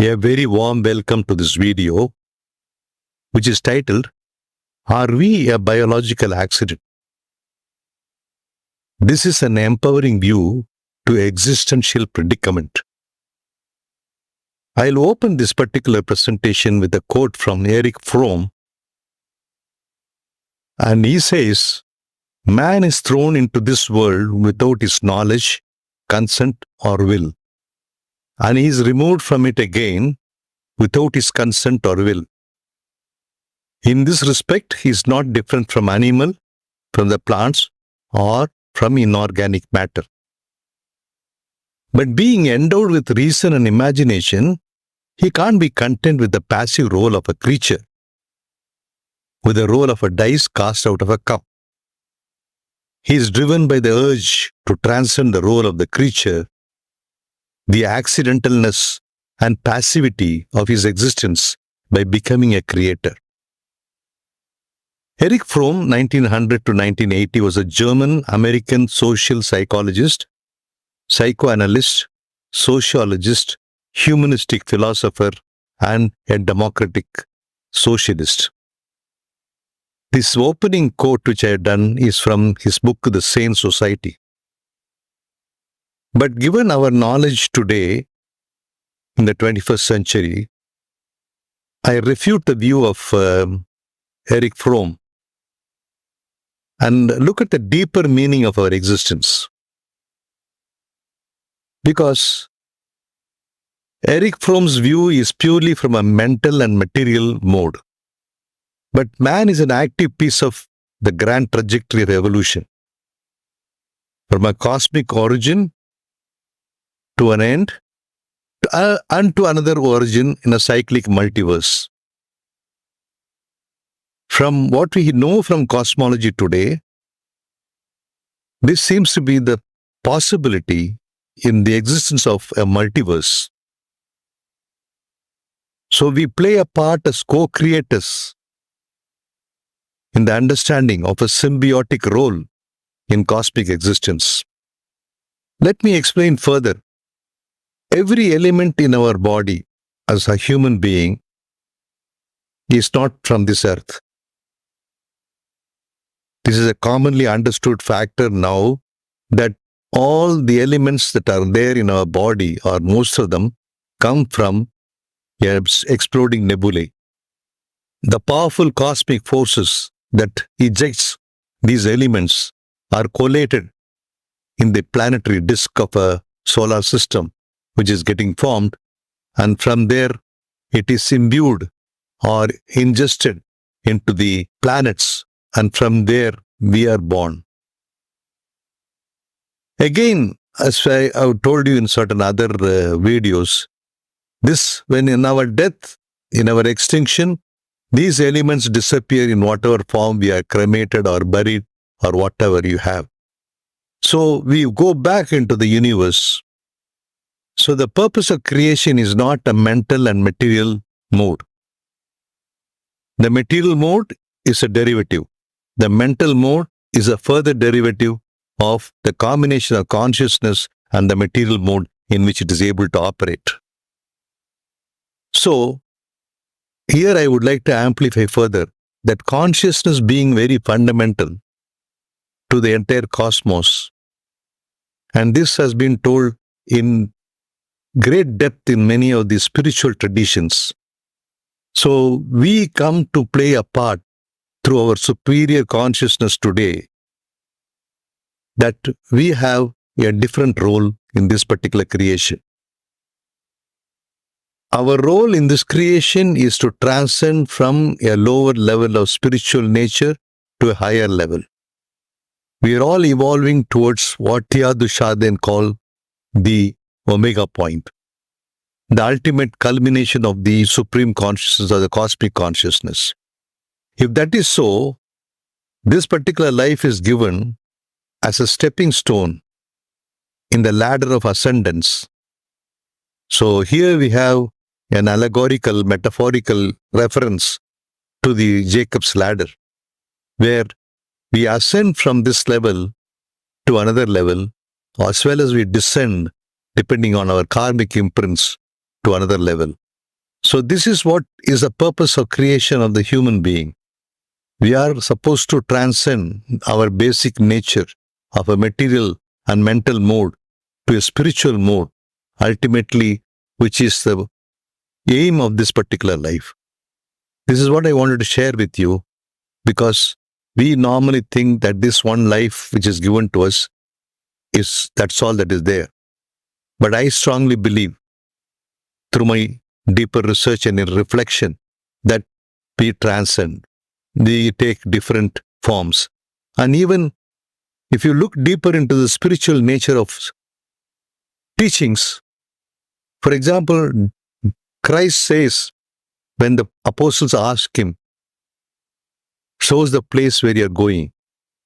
A very warm welcome to this video, which is titled, Are We a Biological Accident? This is an empowering view to existential predicament. I'll open this particular presentation with a quote from Erich Fromm, and he says, "Man is thrown into this world without his knowledge, consent, or will, and he is removed from it again without his consent or will. In this respect, he is not different from animal, from the plants, or from inorganic matter. But being endowed with reason and imagination, he can't be content with the passive role of a creature, with the role of a dice cast out of a cup. He is driven by the urge to transcend the role of the creature, the accidentalness and passivity of his existence by becoming a creator." Erich Fromm, 1900 to 1980, was a German-American social psychologist, psychoanalyst, sociologist, humanistic philosopher, and a democratic socialist. This opening quote which I have done is from his book, The Sane Society. But given our knowledge today, in the 21st century, I refute the view of Erich Fromm and look at the deeper meaning of our existence. Because Erich Fromm's view is purely from a mental and material mode. But man is an active piece of the grand trajectory of evolution. From a cosmic origin to an end, and to another origin in a cyclic multiverse. From what we know from cosmology today, this seems to be the possibility in the existence of a multiverse. So we play a part as co-creators in the understanding of a symbiotic role in cosmic existence. Let me explain further. Every element in our body as a human being is not from this earth. This is a commonly understood factor now that all the elements that are there in our body, or most of them, come from exploding nebulae. The powerful cosmic forces that ejects these elements are collated in the planetary disk of a solar system, which is getting formed, and from there it is imbued or ingested into the planets, and from there we are born. Again, as I have told you in certain other videos, when in our death, in our extinction, these elements disappear in whatever form we are cremated or buried or whatever you have. So we go back into the universe. So the purpose of creation is not a mental and material mode. The material mode is a derivative. The mental mode is a further derivative of the combination of consciousness and the material mode in which it is able to operate. So, here I would like to amplify further that consciousness being very fundamental to the entire cosmos, and this has been told in great depth in many of the spiritual traditions. So we come to play a part through our superior consciousness today, that we have a different role in this particular creation. Our role in this creation is to transcend from a lower level of spiritual nature to a higher level. We are all evolving towards what Thea Dushardin called the Omega point, the ultimate culmination of the supreme consciousness or the cosmic consciousness. If that is so, this particular life is given as a stepping stone in the ladder of ascendance. So here we have an allegorical, metaphorical reference to the Jacob's ladder, where we ascend from this level to another level, as well as we descend, depending on our karmic imprints, to another level. So this is what is the purpose of creation of the human being. We are supposed to transcend our basic nature of a material and mental mode to a spiritual mode, ultimately, which is the aim of this particular life. This is what I wanted to share with you, because we normally think that this one life which is given to us that's all that is there. But I strongly believe, through my deeper research and in reflection, that we transcend. We take different forms. And even if you look deeper into the spiritual nature of teachings, for example, Christ says, when the apostles ask him, shows the place where you're going,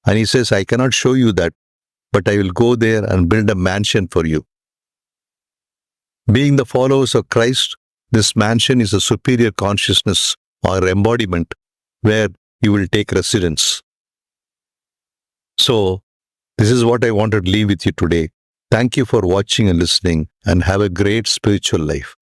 and he says, I cannot show you that, but I will go there and build a mansion for you. Being the followers of Christ, this mansion is a superior consciousness or embodiment where you will take residence. So, this is what I wanted to leave with you today. Thank you for watching and listening, and have a great spiritual life.